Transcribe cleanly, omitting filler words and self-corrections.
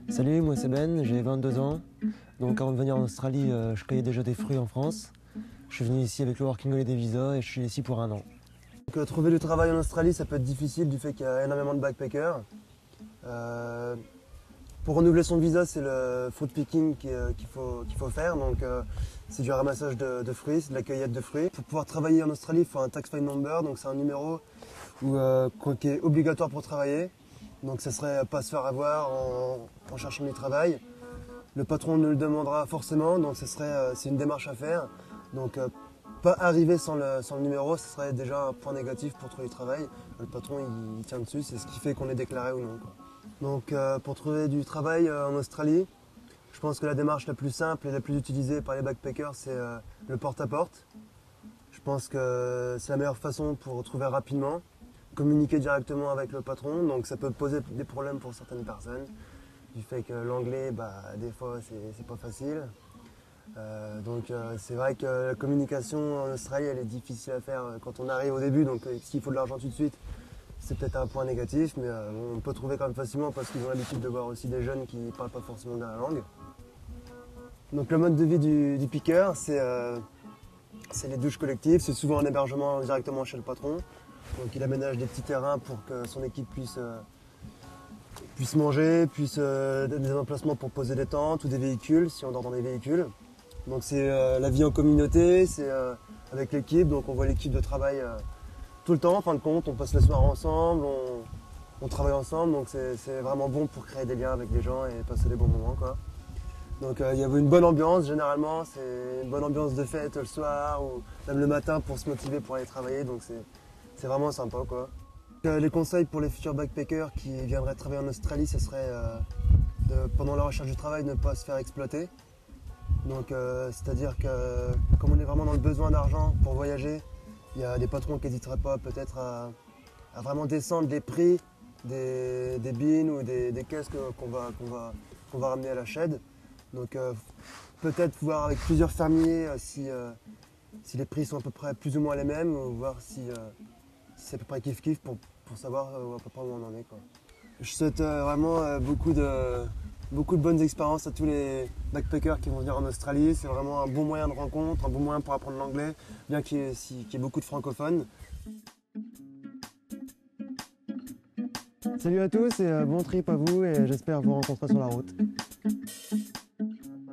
Salut, moi c'est Ben, j'ai 22 ans. Donc avant de venir en Australie, je cueillais déjà des fruits en France. Je suis venu ici avec le Working Holiday Visa et je suis ici pour 1 an. Donc, trouver du travail en Australie, ça peut être difficile du fait qu'il y a énormément de backpackers. Pour renouveler son visa, c'est le fruit picking qu'il faut faire. Donc c'est du ramassage de fruits, c'est de la cueillette de fruits. Pour pouvoir travailler en Australie, il faut un tax file number, donc c'est un numéro qui est obligatoire pour travailler. Donc ça serait pas se faire avoir en cherchant du travail. Le patron nous le demandera forcément, donc c'est une démarche à faire. Donc pas arriver sans le numéro, ce serait déjà un point négatif pour trouver du travail. Le patron il tient dessus, c'est ce qui fait qu'on est déclaré ou non, quoi. Donc pour trouver du travail en Australie, je pense que la démarche la plus simple et la plus utilisée par les backpackers, c'est le porte-à-porte. Je pense que c'est la meilleure façon pour trouver rapidement, communiquer directement avec le patron. Donc ça peut poser des problèmes pour certaines personnes, du fait que l'anglais, des fois, c'est pas facile. C'est vrai que la communication en Australie, elle est difficile à faire quand on arrive au début. Donc s'il faut de l'argent tout de suite, c'est peut-être un point négatif, mais on peut trouver quand même facilement parce qu'ils ont l'habitude de voir aussi des jeunes qui ne parlent pas forcément bien la langue. Donc le mode de vie du picker, c'est les douches collectives, c'est souvent un hébergement directement chez le patron. Donc il aménage des petits terrains pour que son équipe puisse manger, des emplacements pour poser des tentes ou des véhicules, si on dort dans des véhicules. Donc c'est la vie en communauté, c'est avec l'équipe, donc on voit l'équipe de travail tout le temps, en fin de compte, on passe le soir ensemble, on travaille ensemble, donc c'est vraiment bon pour créer des liens avec des gens et passer des bons moments, quoi. Donc il y avait une bonne ambiance généralement, c'est une bonne ambiance de fête le soir ou même le matin pour se motiver pour aller travailler, donc c'est vraiment sympa, quoi. Les conseils pour les futurs backpackers qui viendraient travailler en Australie, ce serait pendant la recherche du travail, ne pas se faire exploiter. Donc c'est-à-dire que comme on est vraiment dans le besoin d'argent pour voyager, il y a des patrons qui n'hésiteraient pas peut-être à vraiment descendre les prix des bins ou des caisses qu'on va ramener à la shed. Donc peut-être voir avec plusieurs fermiers si les prix sont à peu près plus ou moins les mêmes, ou voir si c'est à peu près kiff-kiff pour savoir à peu près où on en est, quoi. Je souhaite vraiment beaucoup de bonnes expériences à tous les backpackers qui vont venir en Australie. C'est vraiment un bon moyen de rencontre, un bon moyen pour apprendre l'anglais, bien qu'il y ait beaucoup de francophones. Salut à tous et bon trip à vous et j'espère vous rencontrer sur la route.